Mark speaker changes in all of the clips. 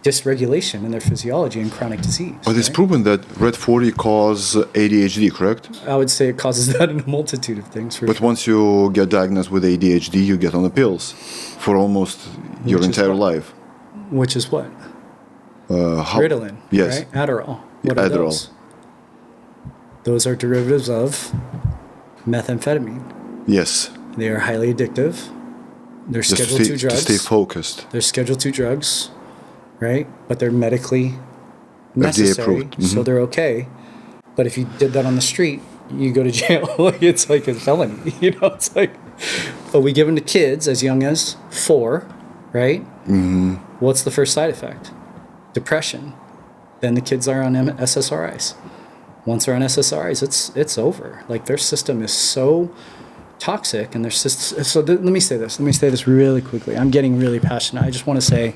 Speaker 1: dysregulation in their physiology and chronic disease.
Speaker 2: But it's proven that Red 40 cause ADHD, correct?
Speaker 1: I would say it causes that in a multitude of things.
Speaker 2: But once you get diagnosed with ADHD, you get on the pills for almost your entire life.
Speaker 1: Which is what? Ritalin.
Speaker 2: Yes.
Speaker 1: Right? Adderall. What are
Speaker 2: Adderall.
Speaker 1: those? Those are derivatives of methamphetamine.
Speaker 2: Yes.
Speaker 1: They are highly addictive. They're Schedule 2 drugs.
Speaker 2: To stay focused.
Speaker 1: They're Schedule 2 drugs, right? But they're medically necessary, so they're okay. But if you did that on the street, you go to jail. It's like a felony, It's like, but we give them to kids as young as 4, right? Mm-hmm. What's the first side effect? Depression. Then the kids are on SSRIs. Once they're on SSRIs, it's over. Like their system is so toxic, and their system. So let me say this. Let me say this really quickly. I'm getting really passionate. I just want to say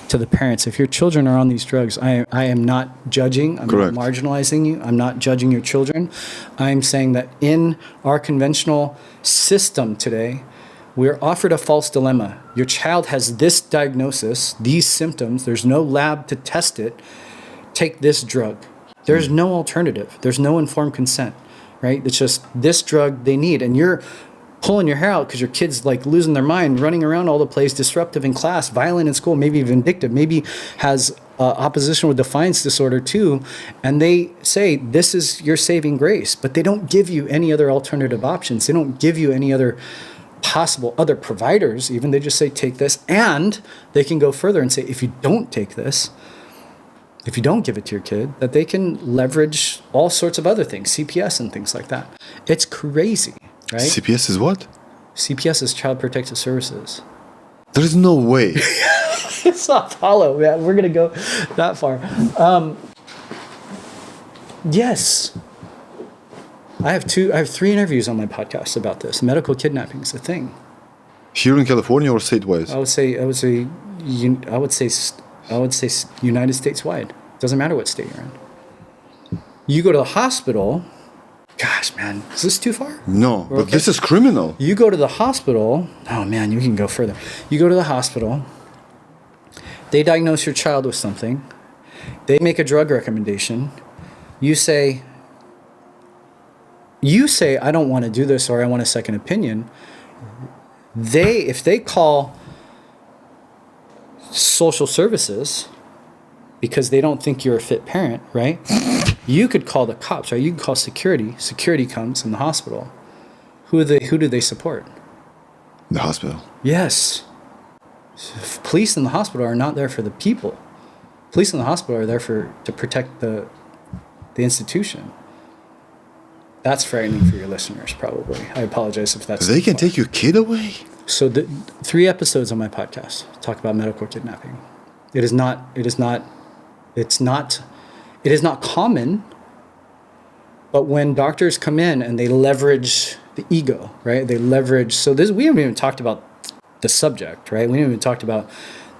Speaker 1: to the parents, if your children are on these drugs, I am not judging. I'm
Speaker 2: Correct.
Speaker 1: not marginalizing you. I'm not judging your children. I'm saying that in our conventional system today, we're offered a false dilemma. Your child has this diagnosis, these symptoms. There's no lab to test it. Take this drug. There's no alternative. There's no informed consent, right? It's just this drug they need. And you're pulling your hair out because your kid's like losing their mind, running around all the place, disruptive in class, violent in school, maybe vindictive, maybe has opposition with defiance disorder too. And they say, this is your saving grace. But they don't give you any other alternative options. They don't give you any other possible other providers even. They just say, take this. And they can go further and say, if you don't take this, if you don't give it to your kid, that they can leverage all sorts of other things, CPS and things like that. It's crazy, right?
Speaker 2: CPS is what?
Speaker 1: CPS is Child Protective Services.
Speaker 2: There is no way.
Speaker 1: It's not hollow, man. We're going to go that far. Yes. I have 3 interviews on my podcast about this. Medical kidnapping is a thing.
Speaker 2: Here in California or statewide?
Speaker 1: I would say United States wide. Doesn't matter what state you're in. You go to the hospital. Gosh, man, is this too far?
Speaker 2: No, but this is criminal.
Speaker 1: You go to the hospital. Oh, man, you can go further. You go to the hospital. They diagnose your child with something. They make a drug recommendation. You say, I don't want to do this, or I want a second opinion. If they call social services because they don't think you're a fit parent, right? You could call the cops, right? You can call security. Security comes in the hospital. Who do they support?
Speaker 2: The hospital.
Speaker 1: Yes. Police in the hospital are not there for the people. Police in the hospital are there to protect the institution. That's frightening for your listeners, probably. I apologize if that's...
Speaker 2: They can take your kid away?
Speaker 1: So 3 episodes on my podcast talk about medical kidnapping. It is not common, but when doctors come in and they leverage the ego, right? They leverage, we haven't even talked about the subject, right? We haven't even talked about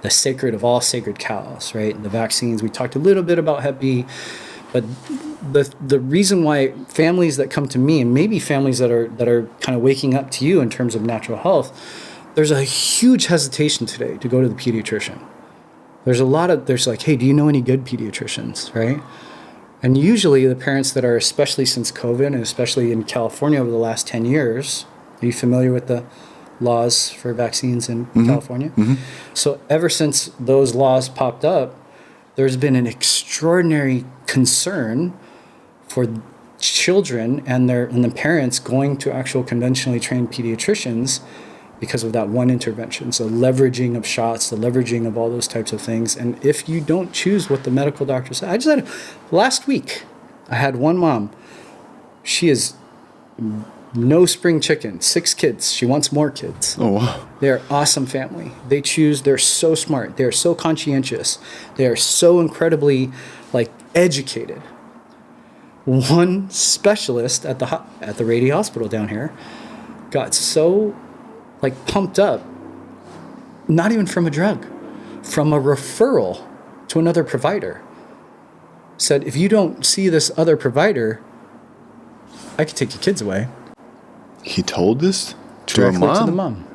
Speaker 1: the sacred of all sacred cows, right? The vaccines, we talked a little bit about Hep B, but the reason why families that come to me, and maybe families that are kind of waking up to you in terms of natural health, there's a huge hesitation today to go to the pediatrician. There's like, hey, do you know any good pediatricians, right? And usually the parents that are, especially since COVID, and especially in California over the last 10 years, are you familiar with the laws for vaccines in California? Mm-hmm. So ever since those laws popped up, there's been an extraordinary concern for children and the parents going to actual conventionally trained pediatricians because of that one intervention. So leveraging of shots, the leveraging of all those types of things. And if you don't choose what the medical doctor said, last week, I had one mom. She is no spring chicken, 6 kids. She wants more kids.
Speaker 2: Oh, wow.
Speaker 1: They're an awesome family. They're so smart. They're so conscientious. They are so incredibly educated. One specialist at the Rady Hospital down here got so pumped up, not even from a drug, from a referral to another provider. Said, if you don't see this other provider, I could take your kids away.
Speaker 2: He told this to
Speaker 1: Directly
Speaker 2: a mom?
Speaker 1: to the mom,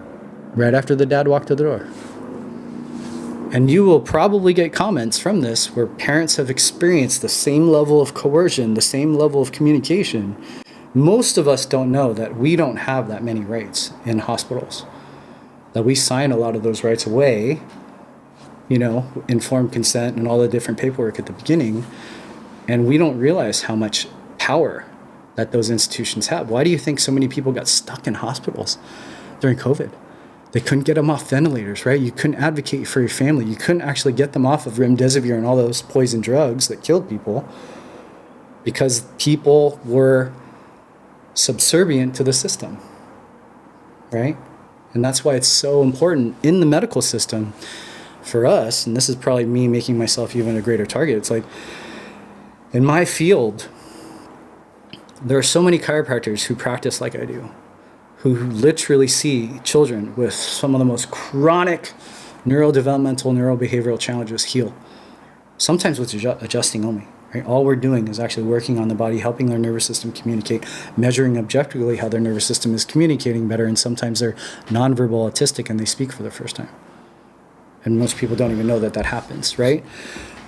Speaker 1: right after the dad walked to the door. And you will probably get comments from this where parents have experienced the same level of coercion, the same level of communication. Most of us don't know that we don't have that many rights in hospitals, that we sign a lot of those rights away, informed consent and all the different paperwork at the beginning. And we don't realize how much power that those institutions have. Why do you think so many people got stuck in hospitals during COVID? They couldn't get them off ventilators, right? You couldn't advocate for your family. You couldn't actually get them off of remdesivir and all those poison drugs that killed people because people were subservient to the system, right? And that's why it's so important in the medical system for us, and this is probably me making myself even a greater target. It's like, in my field, there are so many chiropractors who practice like I do, who literally see children with some of the most chronic neurodevelopmental, neurobehavioral challenges heal. Sometimes with adjusting only, right? All we're doing is actually working on the body, helping their nervous system communicate, measuring objectively how their nervous system is communicating better, and sometimes they're nonverbal autistic and they speak for the first time. And most people don't even know that happens, right?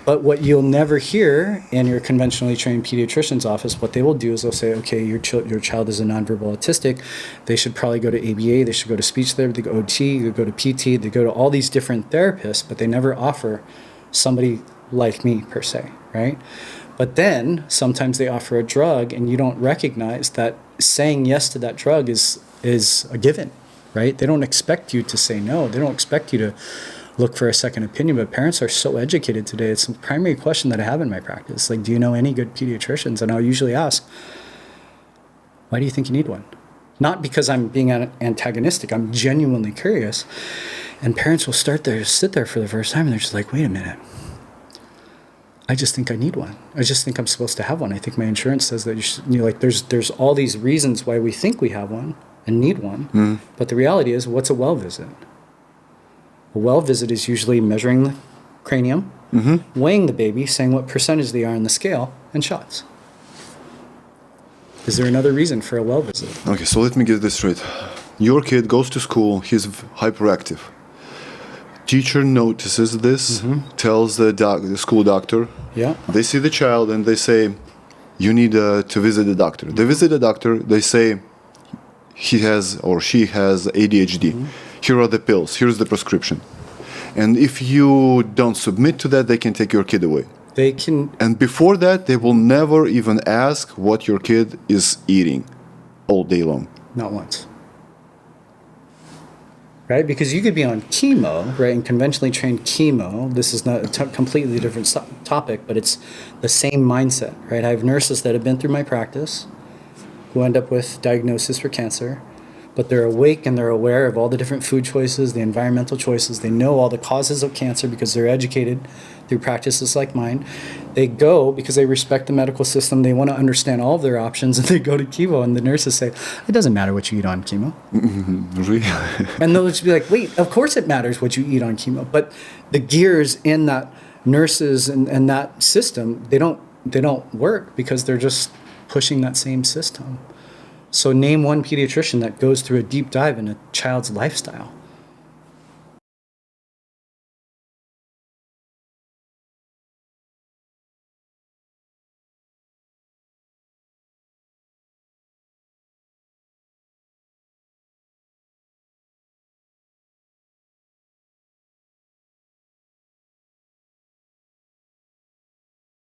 Speaker 1: But what you'll never hear in your conventionally trained pediatrician's office, what they will do is they'll say, okay, your child is a nonverbal autistic. They should probably go to ABA. They should go to speech therapy. They go to OT. They go to PT. They go to all these different therapists, but they never offer somebody like me per se, right? But then sometimes they offer a drug and you don't recognize that saying yes to that drug is a given, right? They don't expect you to say no. They don't expect you to look for a second opinion, but parents are so educated today. It's the primary question that I have in my practice. Like, do you know any good pediatricians? And I'll usually ask, why do you think you need one? Not because I'm being antagonistic. I'm genuinely curious. And parents will sit there for the first time, and they're just like, wait a minute. I just think I need one. I just think I'm supposed to have one. I think my insurance says that you should, there's all these reasons why we think we have one and need one. But the reality is, what's a well visit? A well visit is usually measuring the cranium, weighing the baby, saying what percentage they are on the scale, and shots. Is there another reason for a well visit?
Speaker 2: Okay, so let me get this straight. Your kid goes to school, he's hyperactive. Teacher notices this, tells the school doctor.
Speaker 1: Yeah.
Speaker 2: They see the child and they say, you need to visit the doctor. They visit the doctor, they say, he has or she has ADHD. Here are the pills, here's the prescription. And if you don't submit to that, they can take your kid away.
Speaker 1: They can.
Speaker 2: And before that, they will never even ask what your kid is eating all day long.
Speaker 1: Not once. Right? Because you could be on chemo, right? And conventionally trained chemo, this is not a completely different topic, but it's the same mindset, right? I have nurses that have been through my practice who end up with diagnosis for cancer, but they're awake and they're aware of all the different food choices, the environmental choices. They know all the causes of cancer because they're educated through practices like mine. They go because they respect the medical system. They want to understand all of their options, and they go to chemo, and the nurses say, it doesn't matter what you eat on chemo.
Speaker 2: Really?
Speaker 1: And they'll just be like, wait, of course it matters what you eat on chemo. But the gears in that nurses and that system, they don't work because they're just pushing that same system. So name one pediatrician that goes through a deep dive in a child's lifestyle.